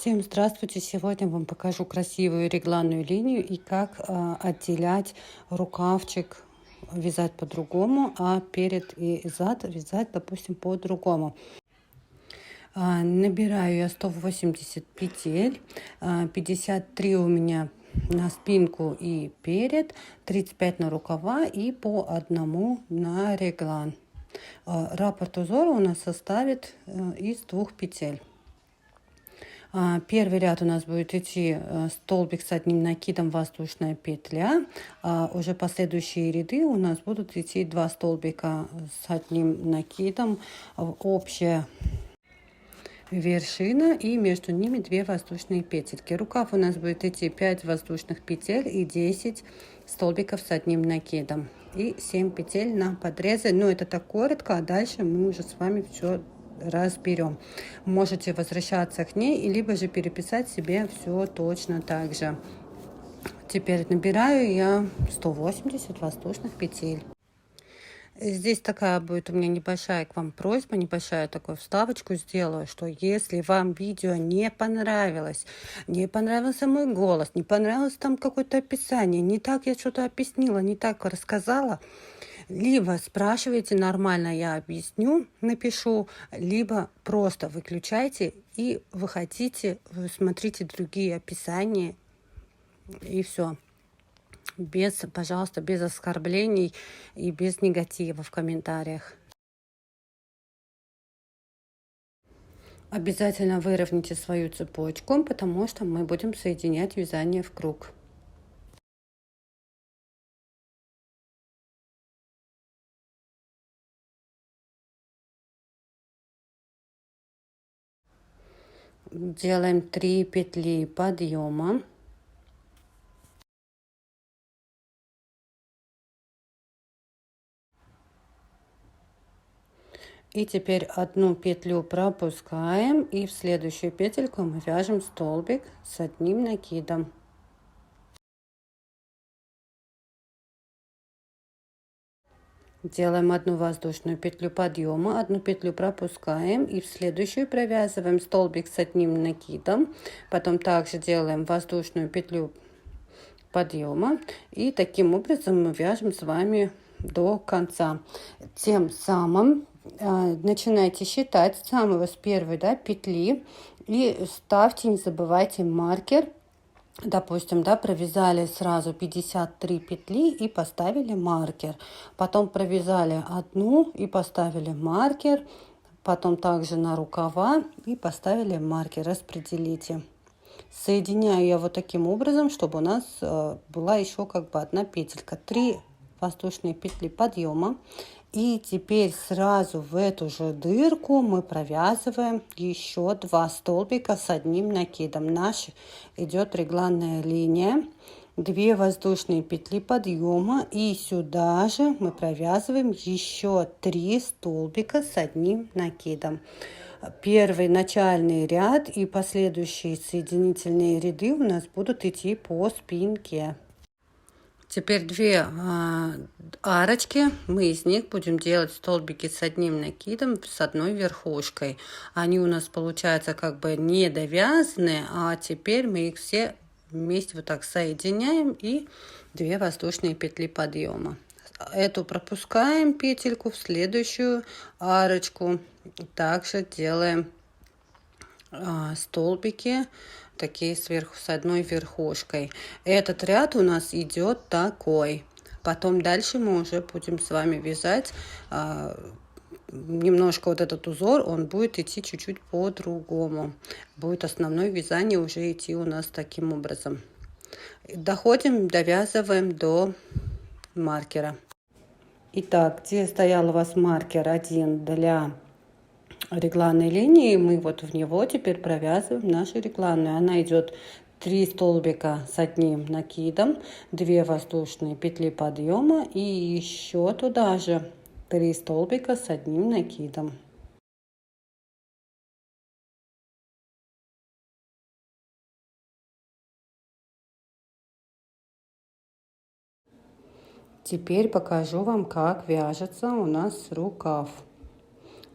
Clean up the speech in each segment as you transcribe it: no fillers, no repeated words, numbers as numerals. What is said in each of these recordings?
Всем здравствуйте! Сегодня вам покажу красивую регланную линию и как отделять рукавчик, вязать по-другому, а перед и зад вязать, допустим, по-другому. Набираю я 180 петель, 53 у меня на спинку и перед, 35 на рукава и по одному на реглан. Раппорт узора у нас составит из 2 петель. Первый ряд у нас будет идти столбик с одним накидом, воздушная петля. Уже последующие ряды у нас будут идти 2 столбика с одним накидом, общая вершина и между ними 2 воздушные петельки. Рукав у нас будет идти 5 воздушных петель и 10 столбиков с одним накидом и 7 петель на подрезы. Но это так коротко, а дальше мы уже с вами все разберем. Можете возвращаться к ней, либо же переписать себе все точно так же. Теперь набираю я 180 воздушных петель. Здесь такая будет у меня небольшая к вам просьба, небольшая такую вставочку сделаю, что если вам видео не понравилось, не понравился мой голос, не понравилось там какое-то описание, не так я что-то объяснила, не так рассказала, либо спрашивайте нормально, я объясню, напишу, либо просто выключайте и выходите, смотрите другие описания и все. Пожалуйста, без оскорблений и без негатива в комментариях. Обязательно выровняйте свою цепочку, потому что мы будем соединять вязание в круг. Делаем 3 петли подъема. И теперь одну петлю пропускаем, и в следующую петельку мы вяжем столбик с одним накидом. Делаем одну воздушную петлю подъема, одну петлю пропускаем и в следующую провязываем столбик с одним накидом. Потом также делаем воздушную петлю подъема, и таким образом мы вяжем с вами до конца. Тем самым начинайте считать с самого с первой петли и ставьте, не забывайте маркер. Допустим, провязали сразу 53 петли и поставили маркер. Потом провязали одну и поставили маркер. Потом также на рукава и поставили маркер. Распределите. Соединяю я вот таким образом, чтобы у нас была еще одна петелька. 3 воздушные петли подъема. И теперь сразу в эту же дырку мы провязываем еще 2 столбика с одним накидом. Наш идет регланная линия, 2 воздушные петли подъема, и сюда же мы провязываем еще 3 столбика с одним накидом. Первый начальный ряд и последующие соединительные ряды у нас будут идти по спинке. Теперь 2 арочки, мы из них будем делать столбики с одним накидом, с одной верхушкой. Они у нас получаются не довязанные, а теперь мы их все вместе вот так соединяем и 2 воздушные петли подъема. Эту пропускаем петельку в следующую арочку. Также делаем столбики такие сверху с одной верхушкой. Этот ряд у нас идет такой. Потом дальше мы уже будем с вами вязать немножко этот узор, он будет идти чуть-чуть по-другому. Будет основное вязание уже идти у нас таким образом. Доходим, довязываем до маркера. Итак, где стоял у вас маркер 1 для регланной линии, мы вот в него теперь провязываем нашу регланную. Она идет 3 столбика с одним накидом, 2 воздушные петли подъема и еще туда же 3 столбика с одним накидом. Теперь покажу вам, как вяжется у нас рукав.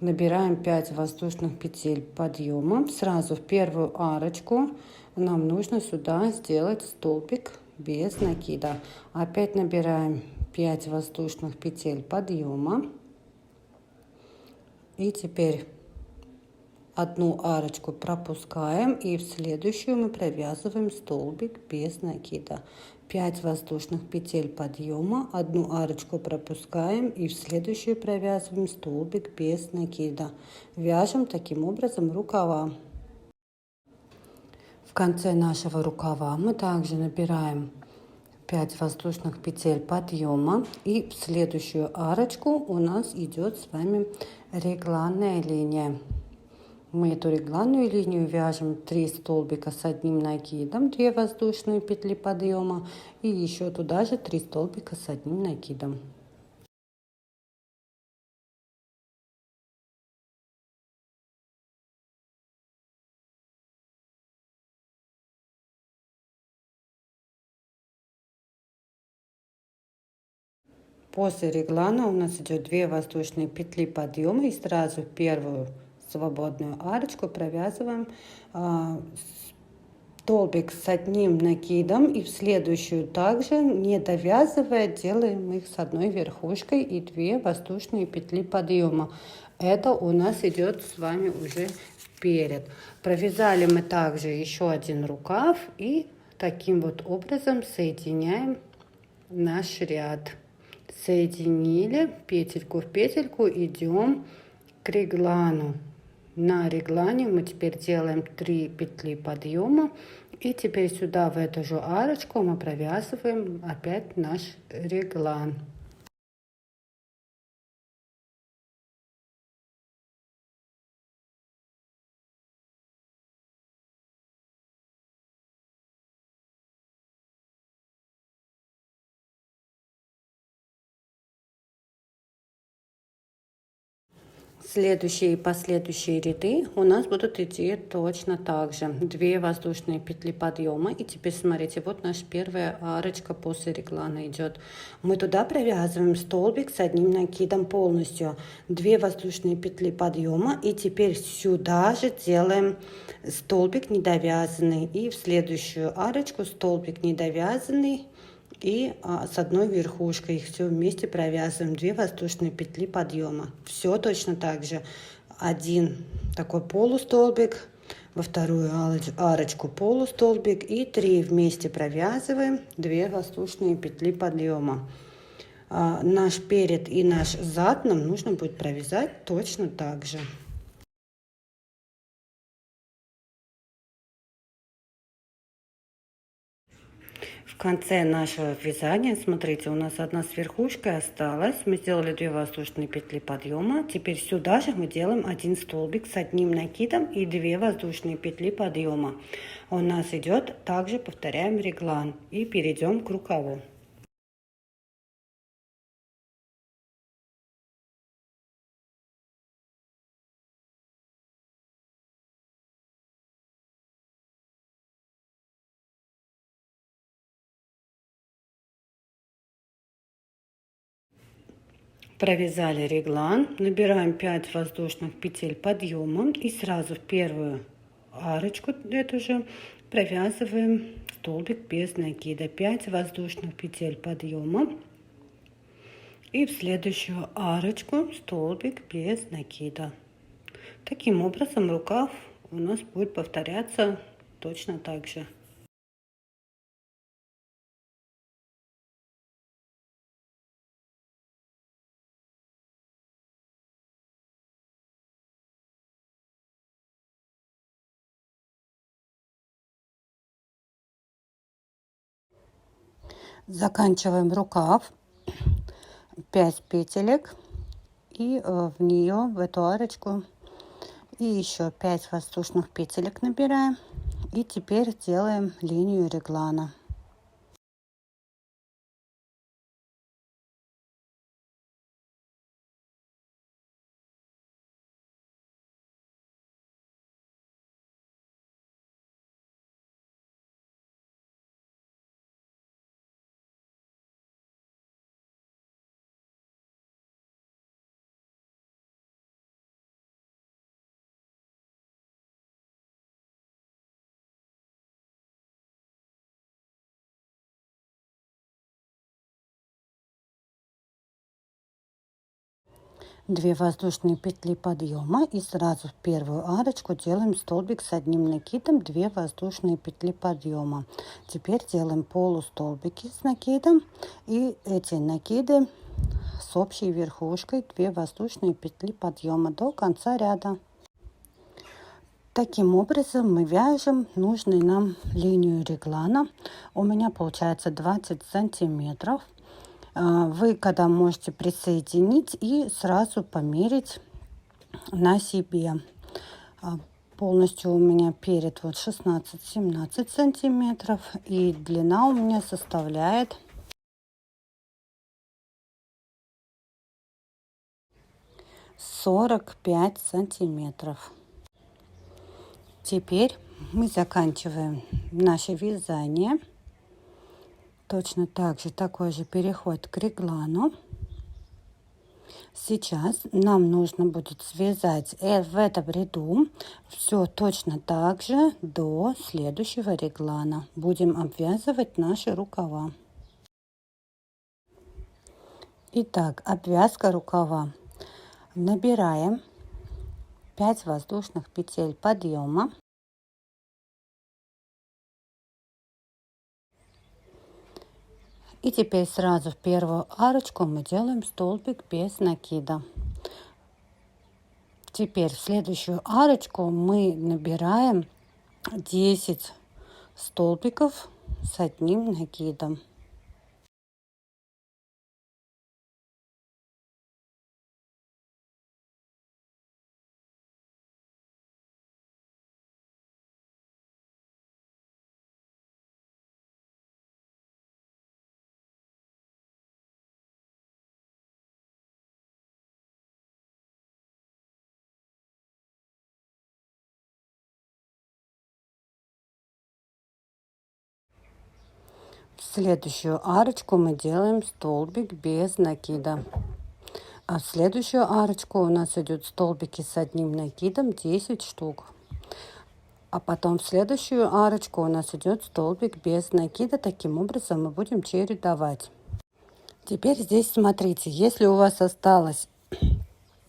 Набираем 5 воздушных петель подъема. Сразу в первую арочку нам нужно сюда сделать столбик без накида. Опять набираем 5 воздушных петель подъема. И теперь одну арочку пропускаем, и в следующую мы провязываем столбик без накида. 5 воздушных петель подъема, одну арочку пропускаем, и в следующую провязываем столбик без накида. Вяжем таким образом рукава. В конце нашего рукава мы также набираем 5 воздушных петель подъема, и в следующую арочку у нас идет с вами регланная линия. Мы эту регланную линию вяжем 3 столбика с одним накидом, 2 воздушные петли подъема, и еще туда же 3 столбика с одним накидом. После реглана у нас идет 2 воздушные петли подъема, и сразу первую свободную арочку провязываем столбик с одним накидом, и в следующую также, не довязывая, делаем их с одной верхушкой и 2 воздушные петли подъема. Это у нас идет с вами уже вперед. Провязали мы также еще один рукав, и таким вот образом соединяем наш ряд. Соединили петельку в петельку, идем к реглану. На реглане мы теперь делаем 3 петли подъема, и теперь сюда в эту же арочку мы провязываем опять наш реглан. Следующие и последующие ряды у нас будут идти точно так же. 2 воздушные петли подъема. И теперь смотрите, вот наша первая арочка после реглана идет. Мы туда провязываем столбик с одним накидом полностью. 2 воздушные петли подъема. И теперь сюда же делаем столбик недовязанный. И в следующую арочку столбик недовязанный. И с одной верхушкой их все вместе провязываем 2 воздушные петли подъема. Все точно так же. Один такой полустолбик, во вторую арочку полустолбик, и 3 вместе провязываем 2 воздушные петли подъема. Наш перед и наш зад нам нужно будет провязать точно так же. В конце нашего вязания, смотрите, у нас одна с верхушкой осталась. Мы сделали 2 воздушные петли подъема. Теперь сюда же мы делаем один столбик с одним накидом и 2 воздушные петли подъема. У нас идет, также повторяем реглан и перейдем к рукаву. Провязали реглан, набираем 5 воздушных петель подъема, и сразу в первую арочку эту же провязываем столбик без накида. 5 воздушных петель подъема, и в следующую арочку столбик без накида. Таким образом рукав у нас будет повторяться точно так же. Заканчиваем рукав, 5 петелек, и в нее, в эту арочку, и еще 5 воздушных петелек набираем, и теперь делаем линию реглана. 2 воздушные петли подъема и сразу в первую арочку делаем столбик с одним накидом, 2 воздушные петли подъема. Теперь делаем полустолбики с накидом и эти накиды с общей верхушкой 2 воздушные петли подъема до конца ряда. Таким образом мы вяжем нужную нам линию реглана. У меня получается 20 сантиметров. Вы когда можете присоединить и сразу померить на себе. Полностью у меня перед вот 16-17 сантиметров и длина у меня составляет 45 сантиметров. Теперь мы заканчиваем наше вязание. Точно так же такой же переход к реглану. Сейчас нам нужно будет связать в этом ряду все точно так же до следующего реглана. Будем обвязывать наши рукава. Итак, обвязка рукава. Набираем 5 воздушных петель подъема. И теперь сразу в первую арочку мы делаем столбик без накида. Теперь в следующую арочку мы набираем 10 столбиков с одним накидом. В следующую арочку мы делаем столбик без накида. А в следующую арочку у нас идут столбики с одним накидом 10 штук. А потом в следующую арочку у нас идет столбик без накида. Таким образом мы будем чередовать. Теперь здесь смотрите, если у вас осталось,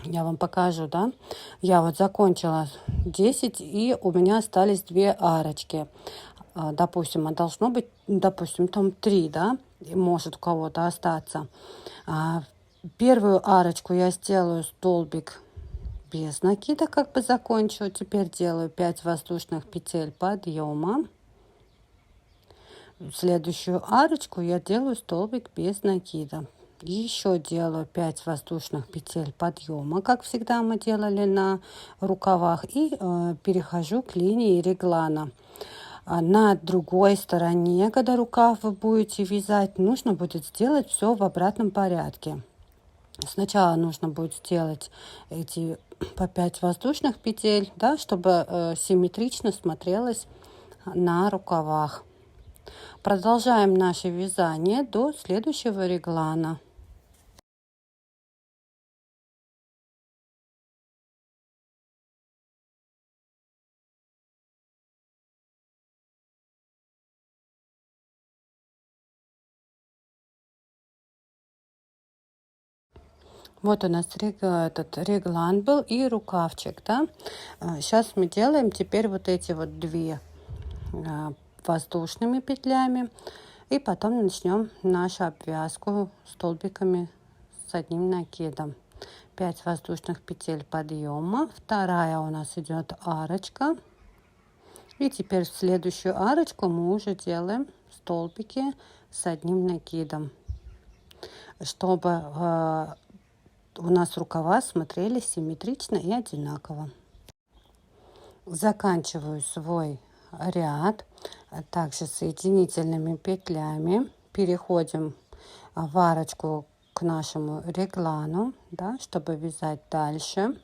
я вам покажу, да, я вот закончила 10 и у меня остались 2 арочки. Допустим, должно быть, допустим, там 3, да, может у кого-то остаться. Первую арочку я сделаю столбик без накида, как бы закончу. Теперь делаю 5 воздушных петель подъема. В следующую арочку я делаю столбик без накида. Еще делаю 5 воздушных петель подъема, как всегда мы делали на рукавах, и перехожу к линии реглана. На другой стороне, когда рукав вы будете вязать, нужно будет сделать все в обратном порядке. Сначала нужно будет сделать эти по 5 воздушных петель, да, чтобы симметрично смотрелось на рукавах. Продолжаем наше вязание до следующего реглана. Вот у нас этот реглан был и рукавчик, да. Сейчас мы делаем теперь вот эти вот 2 воздушными петлями. И потом начнем нашу обвязку столбиками с одним накидом. 5 воздушных петель подъема. Вторая у нас идет арочка. И теперь в следующую арочку мы уже делаем столбики с одним накидом, чтобы у нас рукава смотрелись симметрично и одинаково. Заканчиваю свой ряд также соединительными петлями. Переходим в арочку к нашему реглану, да, чтобы вязать дальше.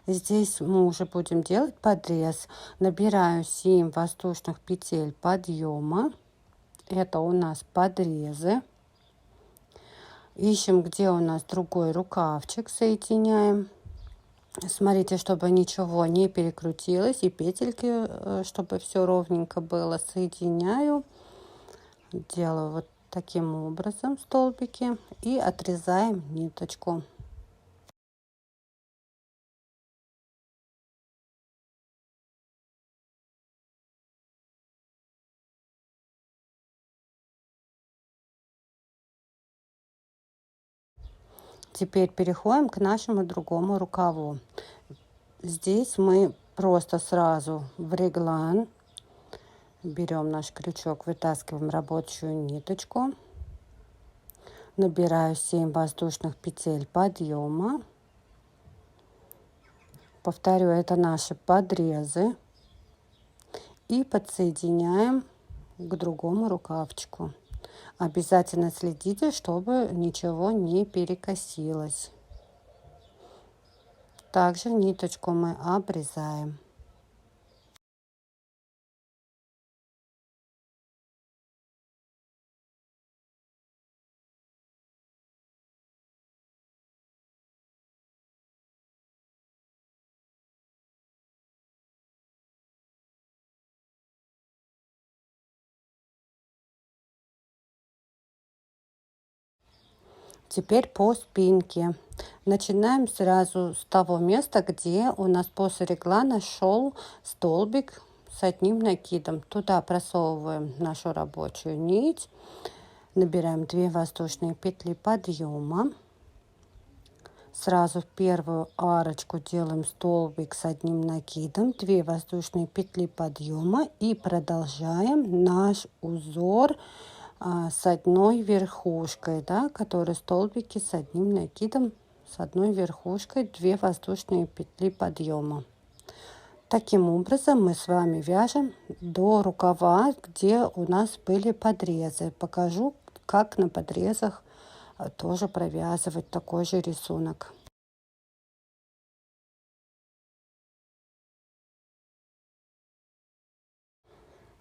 Здесь мы уже будем делать подрез. Набираю 7 воздушных петель подъема. Это у нас подрезы. Ищем, где у нас другой рукавчик, соединяем. Смотрите, чтобы ничего не перекрутилось, и петельки, чтобы все ровненько было. Соединяю, делаю вот таким образом столбики и отрезаем ниточку. Теперь переходим к нашему другому рукаву. Здесь мы просто сразу в реглан берем наш крючок, вытаскиваем рабочую ниточку, набираю 7 воздушных петель подъема. Повторю, это наши подрезы. И подсоединяем к другому рукавчику. Обязательно следите, чтобы ничего не перекосилось. Также ниточку мы обрезаем. Теперь по спинке. Начинаем сразу с того места, где у нас после реглана шел столбик с одним накидом. Туда просовываем нашу рабочую нить. Набираем 2 воздушные петли подъема. Сразу в первую арочку делаем столбик с одним накидом, 2 воздушные петли подъема и продолжаем наш узор с одной верхушкой, да, которые столбики с одним накидом, с одной верхушкой, 2 воздушные петли подъема. Таким образом мы с вами вяжем до рукава, где у нас были подрезы. Покажу, как на подрезах тоже провязывать такой же рисунок.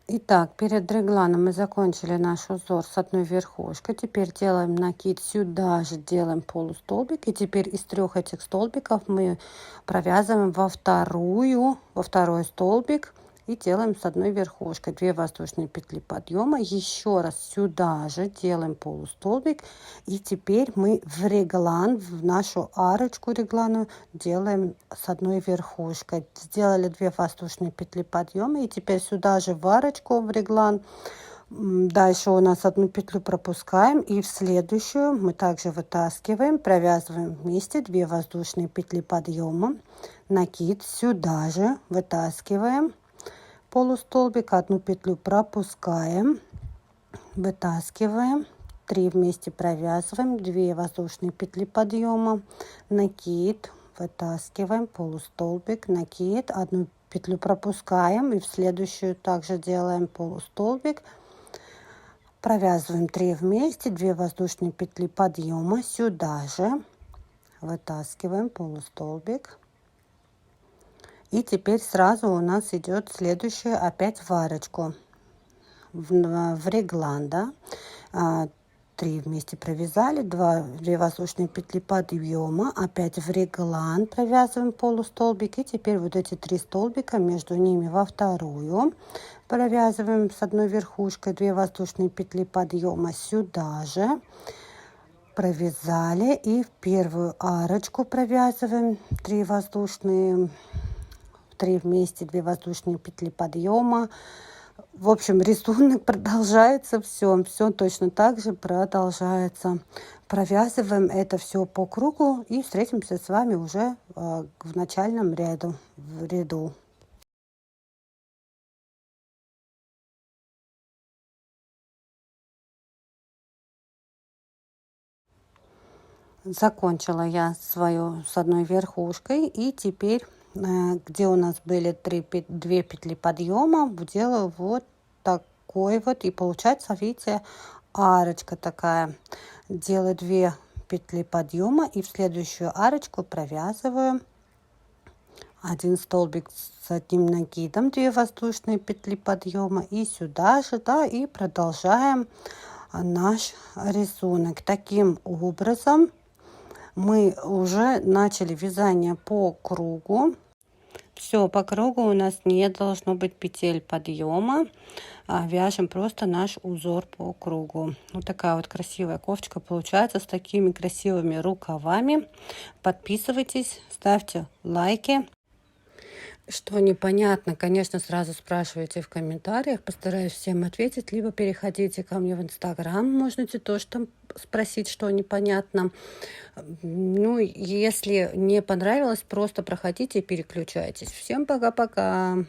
Итак, перед регланом мы закончили наш узор с одной верхушкой. Теперь делаем накид, сюда же делаем полустолбик. И теперь из 3 этих столбиков мы провязываем во второй столбик. И делаем с одной верхушкой 2 воздушные петли подъема. Еще раз сюда же делаем полустолбик. И теперь мы в реглан, в нашу арочку реглану делаем с одной верхушкой. Сделали 2 воздушные петли подъема. И теперь сюда же в арочку, в реглан. Дальше у нас одну петлю пропускаем. И в следующую мы также вытаскиваем, провязываем вместе 2 воздушные петли подъема. Накид сюда же вытаскиваем. Полустолбик, одну петлю пропускаем, вытаскиваем, 3 вместе провязываем, 2 воздушные петли подъема, накид, вытаскиваем, полустолбик, накид, одну петлю пропускаем и в следующую также делаем полустолбик, провязываем 3 вместе, 2 воздушные петли подъема, сюда же вытаскиваем полустолбик. И теперь сразу у нас идет следующее опять в арочку, в реглан, да. 3 вместе провязали, 2 воздушные петли подъема, опять в реглан провязываем полустолбик. И теперь вот эти 3 столбика, между ними во вторую провязываем с одной верхушкой 2 воздушные петли подъема, сюда же провязали и в первую арочку провязываем 3 вместе 2 воздушные петли подъема. В общем, рисунок продолжается, все точно так же продолжается. Провязываем это все по кругу и встретимся с вами уже в начальном ряду. Закончила я свою с одной верхушкой и теперь где у нас были 2 петли подъема, делаю вот такой вот, и получается, видите, арочка такая. Делаю 2 петли подъема и в следующую арочку провязываю 1 столбик с одним накидом, 2 воздушные петли подъема и сюда же, да, и продолжаем наш рисунок. Таким образом мы уже начали вязание по кругу. Все, по кругу у нас не должно быть петель подъема. Вяжем просто наш узор по кругу. Вот такая вот красивая кофточка получается с такими красивыми рукавами. Подписывайтесь, ставьте лайки. Что непонятно, конечно, сразу спрашивайте в комментариях, постараюсь всем ответить, либо переходите ко мне в Инстаграм, можете тоже там спросить, что непонятно. Ну, если не понравилось, просто проходите и переключайтесь. Всем пока-пока!